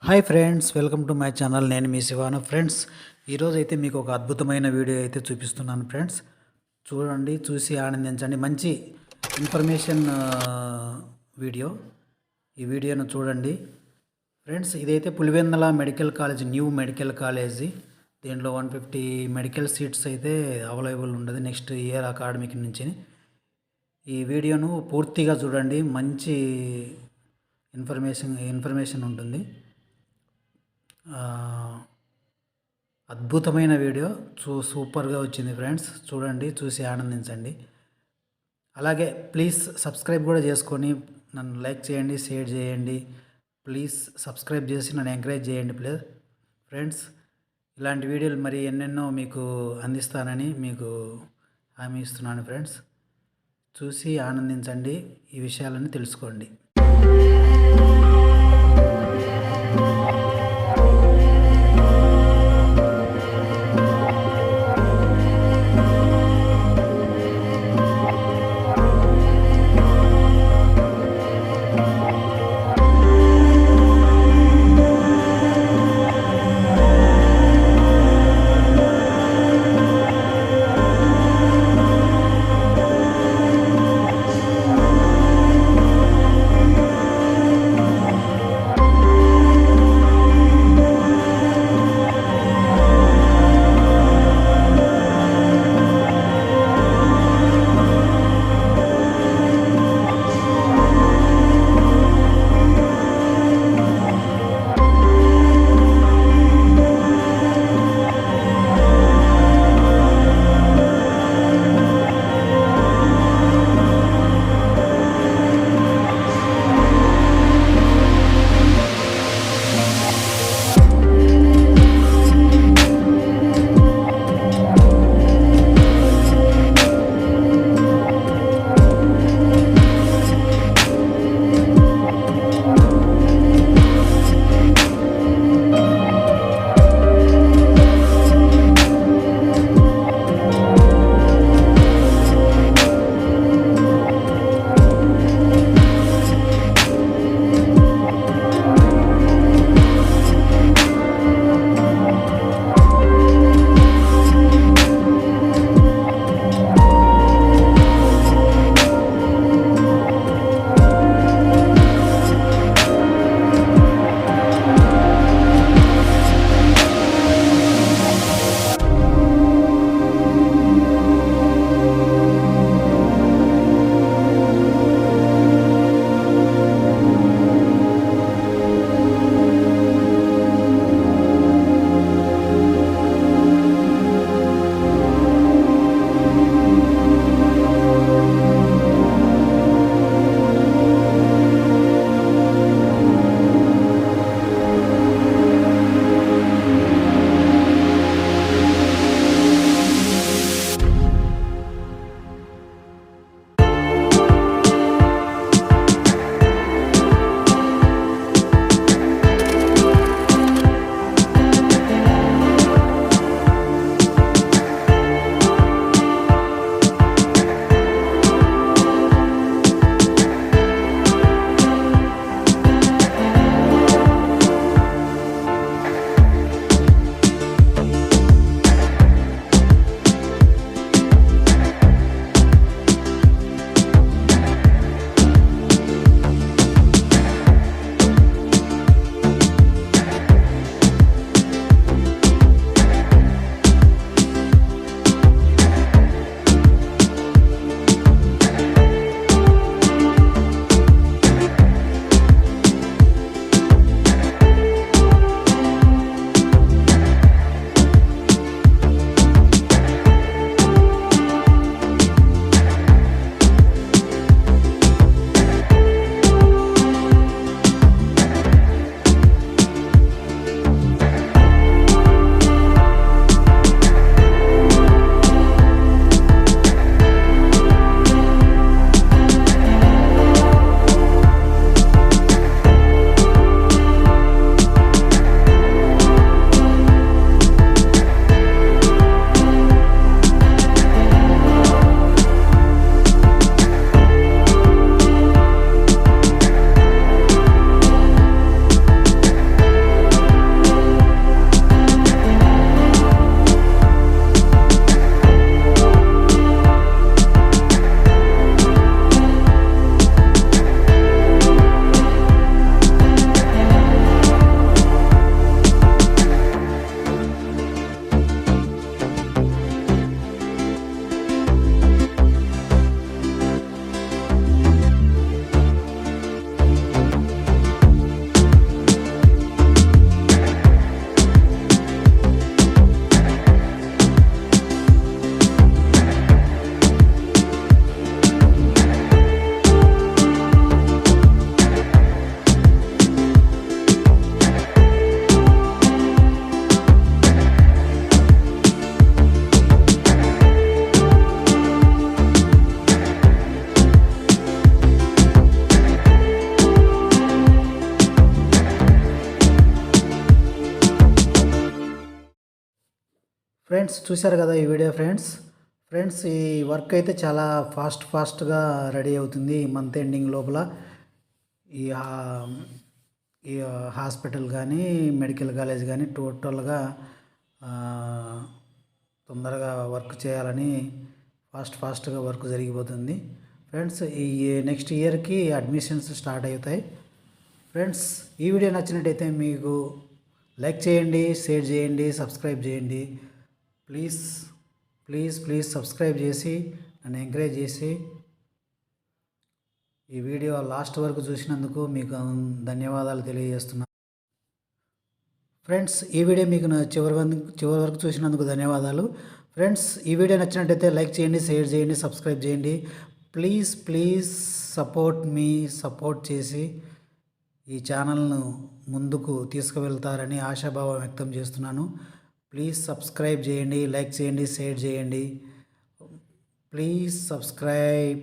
Hi friends, welcome to my channel. నేను మీ శివాను. Friends, ఈరోజు అయితే మీకు ఒక అద్భుతమైన వీడియో అయితే చూపిస్తున్నాను. ఫ్రెండ్స్, చూడండి, చూసి ఆనందించండి. మంచి ఇన్ఫర్మేషన్ వీడియో. ఈ వీడియోను చూడండి. ఫ్రెండ్స్, ఇదైతే Pulivendula medical college, new medical college. దీంట్లో 150 మెడికల్ సీట్స్ అయితే అవైలబుల్ ఉండదు నెక్స్ట్ ఇయర్ అకాడమిక్ నుంచి. ఈ వీడియోను పూర్తిగా చూడండి. మంచి ఇన్ఫర్మేషన్ ఉంటుంది. అద్భుతమైన వీడియో, సూపర్గా వచ్చింది ఫ్రెండ్స్. చూడండి, చూసి ఆనందించండి. అలాగే ప్లీజ్ సబ్స్క్రైబ్ కూడా చేసుకొని నన్ను లైక్ చేయండి, షేర్ చేయండి. ప్లీజ్ సబ్స్క్రైబ్ చేసి నన్ను ఎంకరేజ్ చేయండి ప్లీజ్ ఫ్రెండ్స్. ఇలాంటి వీడియోలు మరి ఎన్నెన్నో మీకు అందిస్తానని మీకు హామీ ఇస్తున్నాను ఫ్రెండ్స్. చూసి ఆనందించండి, ఈ విషయాలన్నీ తెలుసుకోండి. ఫ్రెండ్స్ చూశారు కదా ఈ వీడియో ఫ్రెండ్స్ ఈ వర్క్ అయితే చాలా ఫాస్ట్గా రెడీ అవుతుంది ఈ మంత్ ఎండింగ్ లోపల. ఈ ఈ హాస్పిటల్ కానీ మెడికల్ కాలేజ్ కానీ టోటల్గా తొందరగా వర్క్ చేయాలని ఫాస్ట్గా వర్క్ జరిగిపోతుంది ఫ్రెండ్స్. ఈ నెక్స్ట్ ఇయర్కి అడ్మిషన్స్ స్టార్ట్ అవుతాయి ఫ్రెండ్స్. ఈ వీడియో నచ్చినట్టయితే మీకు లైక్ చేయండి, షేర్ చేయండి, సబ్స్క్రైబ్ చేయండి. ప్లీజ్ సబ్స్క్రైబ్ చేసి నన్ను ఎంకరేజ్ చేసి ఈ వీడియో లాస్ట్ వరకు చూసినందుకు మీకు ధన్యవాదాలు తెలియజేస్తున్నాను ఫ్రెండ్స్. ఈ వీడియో మీకు చివరి వరకు చూసినందుకు ధన్యవాదాలు ఫ్రెండ్స్. ఈ వీడియో నచ్చినట్టయితే లైక్ చేయండి, షేర్ చేయండి, సబ్స్క్రైబ్ చేయండి. ప్లీజ్ సపోర్ట్ చేసి ఈ ఛానల్ను ముందుకు తీసుకువెళ్తారని ఆశాభావం వ్యక్తం చేస్తున్నాను. ప్లీజ్ సబ్స్క్రైబ్ చేయండి, లైక్ చేయండి, షేర్ చేయండి. Please subscribe.